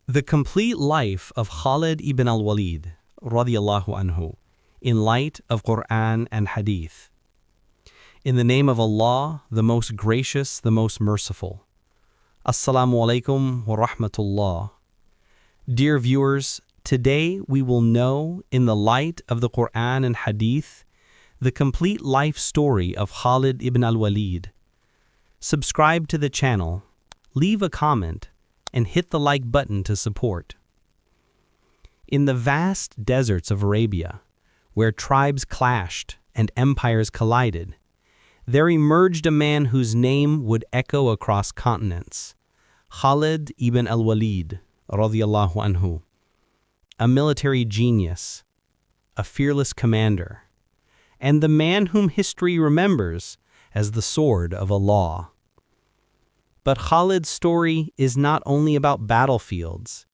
The complete life of Khalid ibn al-Walid, Radiyallahu Anhu, in light of Qur'an and Hadith. In the name of Allah, the most gracious, the most merciful. Assalamu Alaikum wa Rahmatullah. Dear viewers, today we will know, in the light of the Qur'an and Hadith, the complete life story of Khalid ibn al-Walid. Subscribe to the channel, leave a comment, and hit the like button to support. In the vast deserts of Arabia, where tribes clashed and empires collided, there emerged a man whose name would echo across continents, Khalid ibn al-Walid, Radiyallahu Anhu, a military genius, a fearless commander, and the man whom history remembers as the sword of Allah. But Khalid's story is not only about battlefields.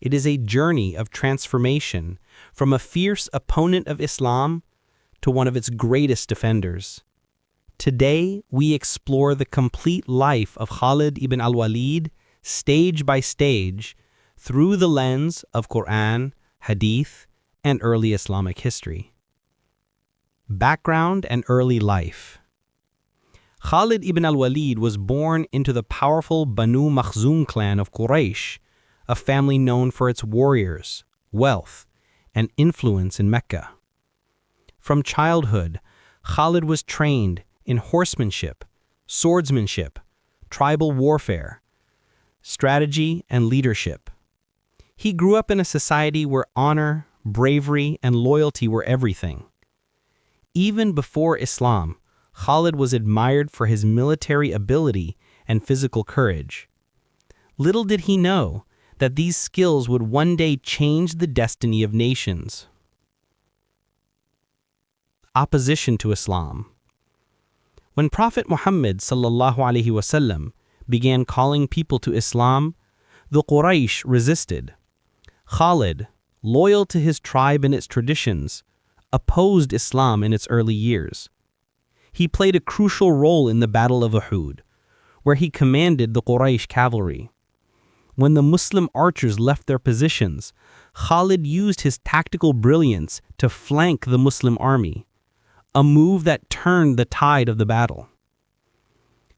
It is a journey of transformation from a fierce opponent of Islam to one of its greatest defenders. Today, we explore the complete life of Khalid ibn al-Walid, stage by stage, through the lens of Qur'an, Hadith, and early Islamic history. Background and early life. Khalid ibn al-Walid was born into the powerful Banu Makhzum clan of Quraysh, a family known for its warriors, wealth, and influence in Mecca. From childhood, Khalid was trained in horsemanship, swordsmanship, tribal warfare, strategy, and leadership. He grew up in a society where honor, bravery, and loyalty were everything. Even before Islam, Khalid was admired for his military ability and physical courage. Little did he know that these skills would one day change the destiny of nations. Opposition to Islam. When Prophet Muhammad ﷺ began calling people to Islam, the Quraysh resisted. Khalid, loyal to his tribe and its traditions, opposed Islam in its early years. He played a crucial role in the Battle of Uhud, where he commanded the Quraysh cavalry. When the Muslim archers left their positions, Khalid used his tactical brilliance to flank the Muslim army, a move that turned the tide of the battle.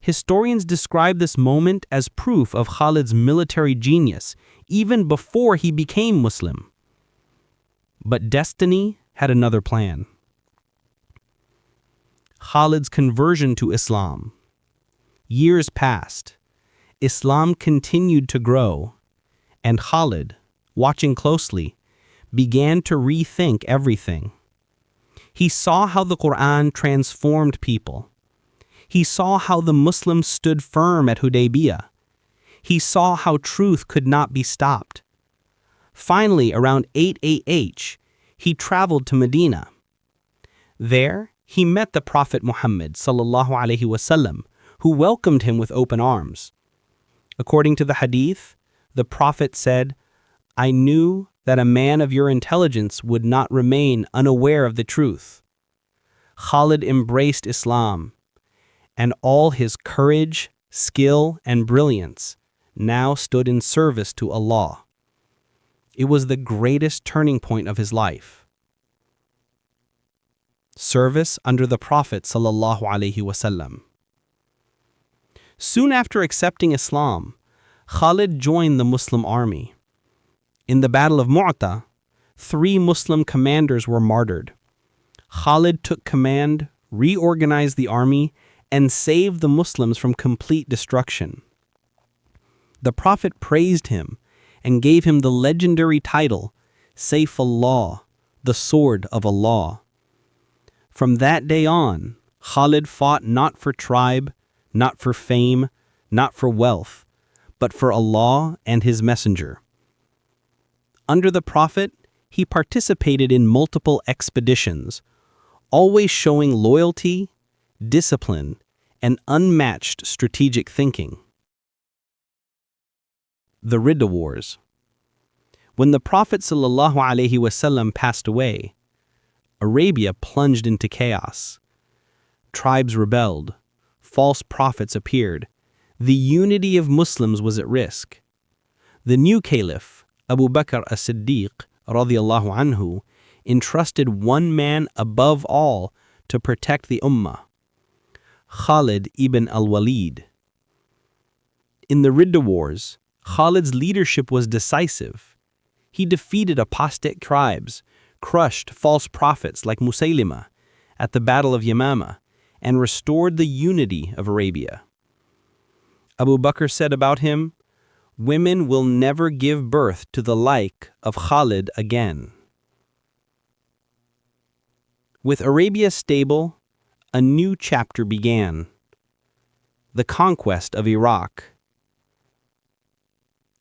Historians describe this moment as proof of Khalid's military genius, even before he became Muslim. But destiny had another plan. Khalid's conversion to Islam. Years passed. Islam continued to grow, and Khalid, watching closely, began to rethink everything. He saw how the Qur'an transformed people. He saw how the Muslims stood firm at Hudaybiyah. He saw how truth could not be stopped. Finally, around 8 AH, he traveled to Medina. There, he met the Prophet Muhammad ﷺ, who welcomed him with open arms. According to the Hadith, the Prophet said, "I knew that a man of your intelligence would not remain unaware of the truth." Khalid embraced Islam, and all his courage, skill, and brilliance now stood in service to Allah. It was the greatest turning point of his life. Service under the Prophet ﷺ. Soon after accepting Islam, Khalid joined the Muslim army. In the Battle of Mu'tah, 3 Muslim commanders were martyred. Khalid took command, reorganized the army, and saved the Muslims from complete destruction. The Prophet praised him and gave him the legendary title, Saifullah, the sword of Allah. From that day on, Khalid fought not for tribe, not for fame, not for wealth, but for Allah and His Messenger. Under the Prophet, he participated in multiple expeditions, always showing loyalty, discipline, and unmatched strategic thinking. The Ridda Wars. When the Prophet ﷺ passed away, Arabia plunged into chaos. Tribes rebelled, false prophets appeared, the unity of Muslims was at risk. The new caliph, Abu Bakr as-Siddiq, Radiyallahu Anhu, entrusted one man above all to protect the ummah, Khalid ibn al-Walid. In the Ridda Wars, Khalid's leadership was decisive. He defeated apostate tribes, crushed false prophets like Musaylima at the Battle of Yamama, and restored the unity of Arabia. Abu Bakr said about him, "Women will never give birth to the like of Khalid again." With Arabia stable, a new chapter began: the conquest of Iraq.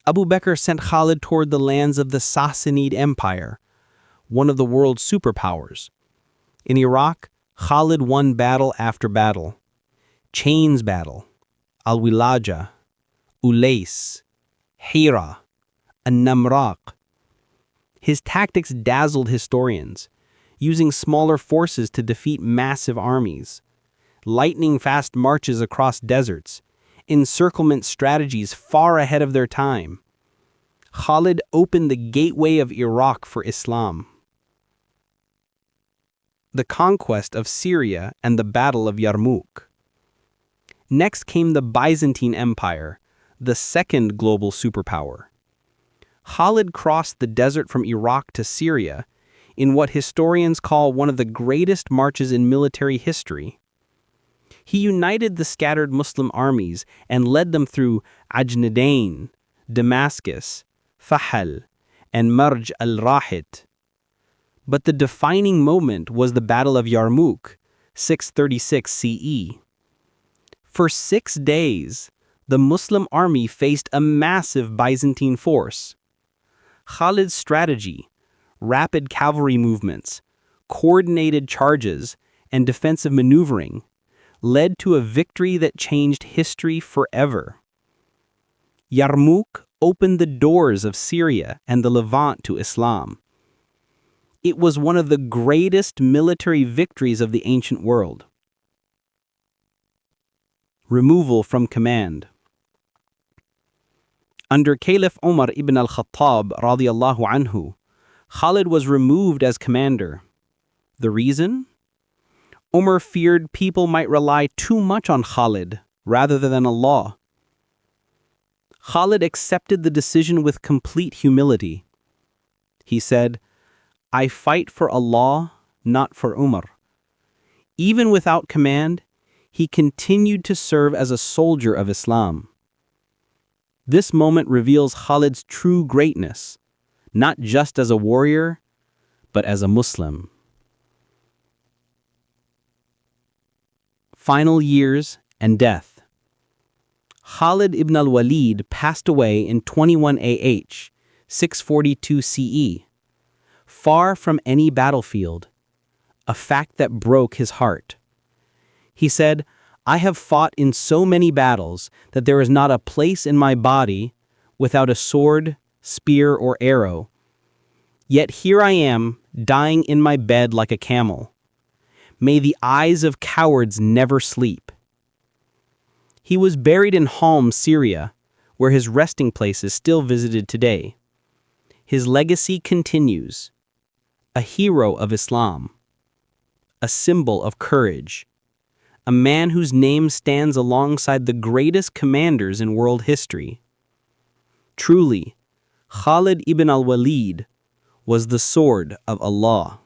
Abu Bakr sent Khalid toward the lands of the Sassanid Empire, one of the world's superpowers. In Iraq, Khalid won battle after battle: Chains Battle, Al-Wilaja, Ulais, Hira, and Namraq. His tactics dazzled historians, using smaller forces to defeat massive armies, lightning-fast marches across deserts, encirclement strategies far ahead of their time. Khalid opened the gateway of Iraq for Islam. The conquest of Syria and the Battle of Yarmouk. Next came the Byzantine Empire, the second global superpower. Khalid crossed the desert from Iraq to Syria in what historians call one of the greatest marches in military history. He united the scattered Muslim armies and led them through Ajnadain, Damascus, Fahal, and Marj al-Rahit. But the defining moment was the Battle of Yarmouk, 636 CE. For 6 days, the Muslim army faced a massive Byzantine force. Khalid's strategy, rapid cavalry movements, coordinated charges, and defensive maneuvering led to a victory that changed history forever. Yarmouk opened the doors of Syria and the Levant to Islam. It was one of the greatest military victories of the ancient world. Removal from command. Under Caliph Umar ibn al-Khattab Radiyallahu Anhu, Khalid was removed as commander. The reason? Umar feared people might rely too much on Khalid rather than Allah. Khalid accepted the decision with complete humility. He said, "I fight for Allah, not for Umar." Even without command, he continued to serve as a soldier of Islam. This moment reveals Khalid's true greatness, not just as a warrior, but as a Muslim. Final years and death. Khalid ibn al-Walid passed away in 21 AH, 642 CE, far from any battlefield, a fact that broke his heart. He said, "I have fought in so many battles that there is not a place in my body without a sword, spear, or arrow. Yet here I am, dying in my bed like a camel. May the eyes of cowards never sleep." He was buried in Halm, Syria, where his resting place is still visited today. His legacy continues: a hero of Islam, a symbol of courage, a man whose name stands alongside the greatest commanders in world history. Truly, Khalid ibn al-Walid was the sword of Allah.